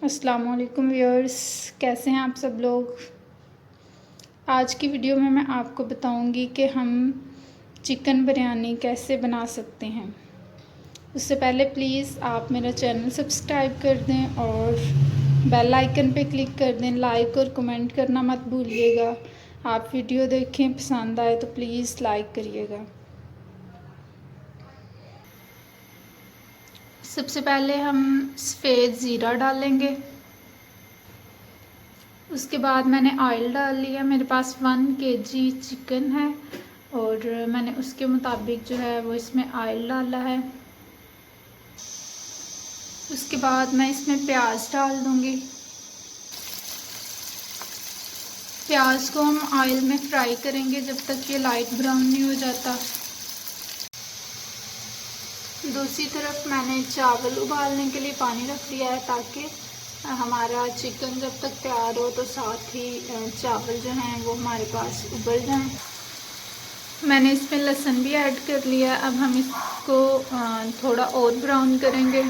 अस्सलाम वालेकुम व्यूअर्स, कैसे हैं आप सब लोग। आज की वीडियो में मैं आपको बताऊंगी कि हम चिकन बिरयानी कैसे बना सकते हैं। उससे पहले प्लीज़ आप मेरा चैनल सब्सक्राइब कर दें और बेल आइकन पे क्लिक कर दें। लाइक और कमेंट करना मत भूलिएगा। आप वीडियो देखें, पसंद आए तो प्लीज़ लाइक करिएगा। सबसे पहले हम सफ़ेद ज़ीरा डालेंगे। उसके बाद मैंने ऑयल डाल लिया। मेरे पास 1 kg चिकन है और मैंने उसके मुताबिक जो है वो इसमें ऑयल डाला है। उसके बाद मैं इसमें प्याज डाल दूँगी। प्याज को हम ऑयल में फ्राई करेंगे जब तक ये लाइट ब्राउन नहीं हो जाता। दूसरी तरफ मैंने चावल उबालने के लिए पानी रख दिया है ताकि हमारा चिकन जब तक तैयार हो तो साथ ही चावल जो हैं वो हमारे पास उबल जाएं। मैंने इसमें लहसुन भी ऐड कर लिया। अब हम इसको थोड़ा और ब्राउन करेंगे।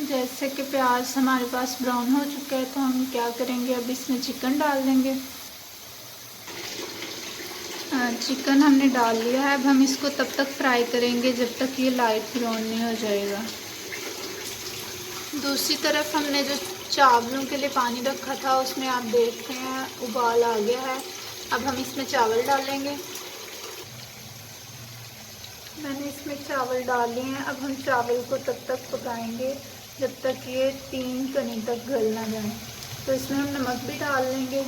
जैसे कि प्याज हमारे पास ब्राउन हो चुका है तो हम क्या करेंगे, अब इसमें चिकन डाल देंगे। चिकन हमने डाल लिया है। अब हम इसको तब तक फ्राई करेंगे जब तक ये लाइट ब्राउन नहीं हो जाएगा। दूसरी तरफ हमने जो चावलों के लिए पानी रखा था उसमें आप देख रहे हैं उबाल आ गया है। अब हम इसमें चावल डालेंगे। मैंने इसमें चावल डाल लिए हैं। अब हम चावल को तब तक पकाएंगे जब तक ये 3 कनी तक गल ना जाए। तो इसमें हम नमक भी डाल लेंगे।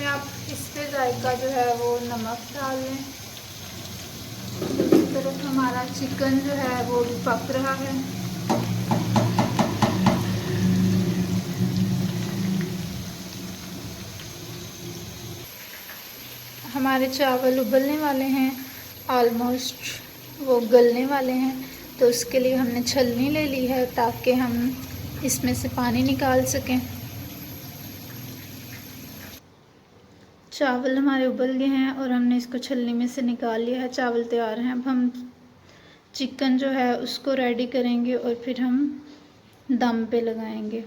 आप इस पे जायका जो है वो नमक डाल लें। दूसरी तरफ हमारा चिकन जो है वो भी पक रहा है। हमारे चावल उबलने वाले हैं, ऑलमोस्ट वो गलने वाले हैं। तो उसके लिए हमने छलनी ले ली है ताकि हम इसमें से पानी निकाल सकें। चावल हमारे उबल गए हैं और हमने इसको छलनी में से निकाल लिया है। चावल तैयार हैं। अब हम चिकन जो है उसको रेडी करेंगे और फिर हम दम पे लगाएंगे।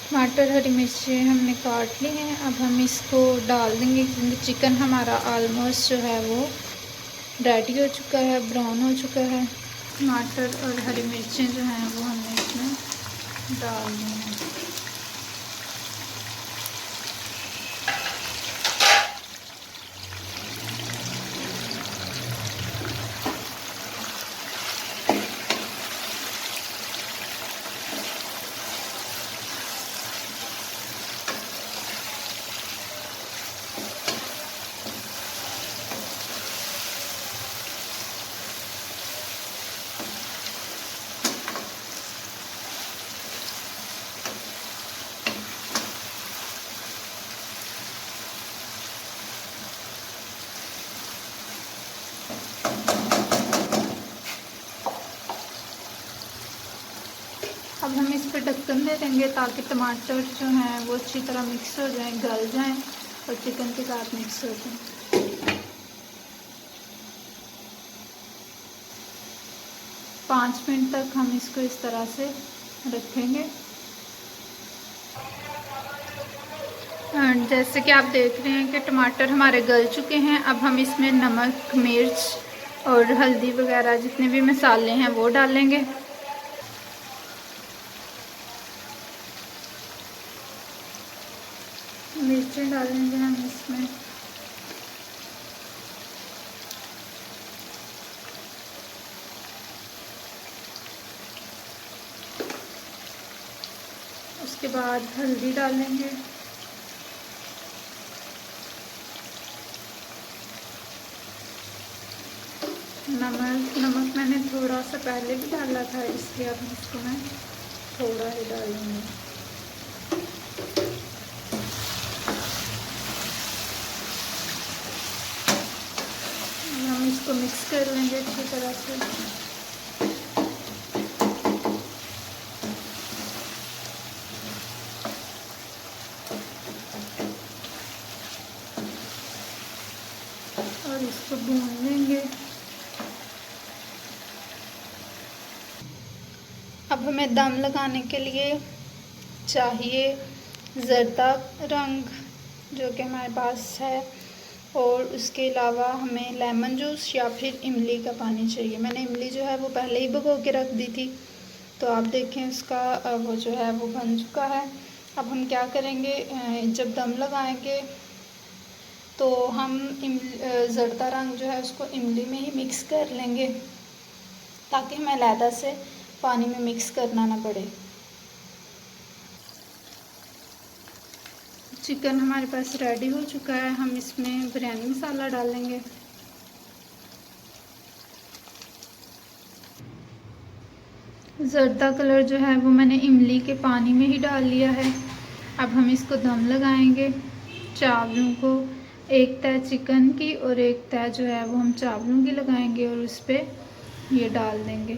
टमाटर, हरी मिर्ची हमने काट ली हैं। अब हम इसको डाल देंगे क्योंकि चिकन हमारा ऑलमोस्ट जो है वो रेडी हो चुका है, ब्राउन हो चुका है। टमाटर और हरी मिर्चें जो हैं वो हमने इसमें डाल दी हैं। अब हम इस पर ढक्कन दे देंगे ताकि टमाटर जो हैं वो अच्छी तरह मिक्स हो जाएं, गल जाएं और चिकन के साथ मिक्स हो जाएं। 5 मिनट तक हम इसको इस तरह से रखेंगे। जैसे कि आप देख रहे हैं कि टमाटर हमारे गल चुके हैं। अब हम इसमें नमक, मिर्च और हल्दी वगैरह जितने भी मसाले हैं वो डालेंगे। मिर्चें डालेंगे हम इसमें। उसके बाद हल्दी डालेंगे। नमक मैंने थोड़ा सा पहले भी डाला था, इसलिए अब इसको मैं थोड़ा ही डालूँगी। हम इसको मिक्स कर लेंगे अच्छी तरह से। और इसको भून लेंगे। अब हमें दम लगाने के लिए चाहिए ज़र्दा रंग, जो कि हमारे पास है, और उसके अलावा हमें लेमन जूस या फिर इमली का पानी चाहिए। मैंने इमली जो है वो पहले ही भिगो के रख दी थी, तो आप देखें उसका वो जो है वो बन चुका है। अब हम क्या करेंगे, जब दम लगाएंगे तो हम ज़र्दा रंग जो है उसको इमली में ही मिक्स कर लेंगे, ताकि हमें अलहदा से पानी में मिक्स करना ना पड़े। चिकन हमारे पास रेडी हो चुका है। हम इसमें बिरयानी मसाला डालेंगे। ज़र्दा कलर जो है वो मैंने इमली के पानी में ही डाल लिया है। अब हम इसको दम लगाएंगे। चावलों को एक तह चिकन की और एक तह जो है वो हम चावलों की लगाएंगे और उस पर ये डाल देंगे।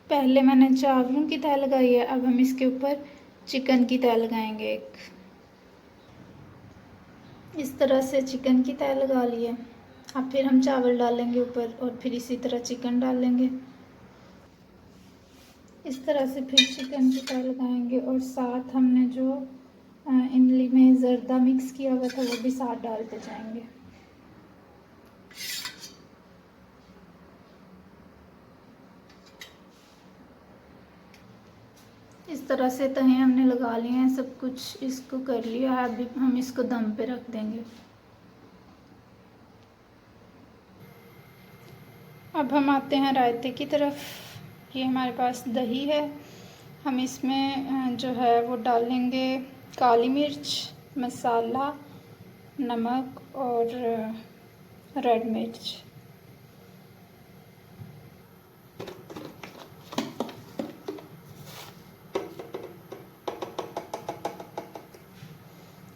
पहले मैंने चावलों की तह लगाई है, अब हम इसके ऊपर चिकन की तह लगाएंगे एक। इस तरह से चिकन की तह लगा ली है। अब फिर हम चावल डालेंगे ऊपर और फिर इसी तरह चिकन डालेंगे। इस तरह से फिर चिकन की तह लगाएंगे और साथ हमने जो इमली में ज़र्दा मिक्स किया हुआ था वो भी साथ डालते जाएंगे। इस तरह से तहें हमने लगा लिए हैं, सब कुछ इसको कर लिया है। अभी हम इसको दम पे रख देंगे। अब हम आते हैं रायते की तरफ। ये हमारे पास दही है। हम इसमें जो है वो डालेंगे काली मिर्च, मसाला, नमक और रेड मिर्च।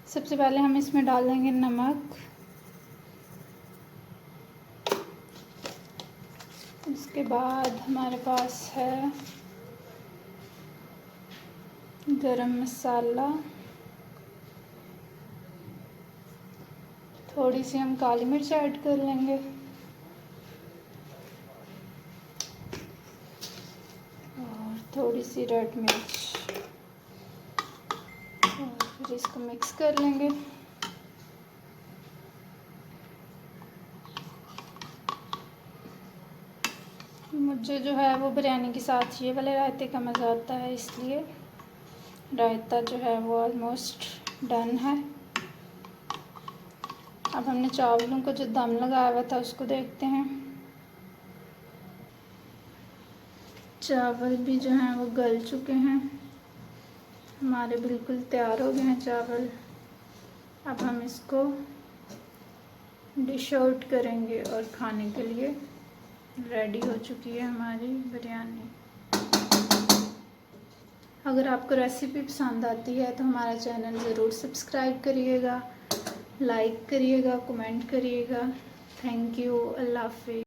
सबसे पहले हम इसमें डालेंगे नमक, उसके बाद हमारे पास है गरम मसाला, थोड़ी सी हम काली मिर्च ऐड कर लेंगे और थोड़ी सी रेड मिर्च, और फिर इसको मिक्स कर लेंगे। मुझे जो है वो बिरयानी के साथ ये वाले रायते का मज़ा आता है, इसलिए रायता जो है वो ऑलमोस्ट डन है। अब हमने चावलों को जो दम लगाया हुआ था उसको देखते हैं। चावल भी जो हैं वो गल चुके हैं हमारे, बिल्कुल तैयार हो गए हैं चावल। अब हम इसको डिश आउट करेंगे और खाने के लिए रेडी हो चुकी है हमारी बिरयानी। अगर आपको रेसिपी पसंद आती है तो हमारा चैनल ज़रूर सब्सक्राइब करिएगा, लाइक करिएगा, कमेंट करिएगा। Thank you. अल्लाह हाफ़िज़।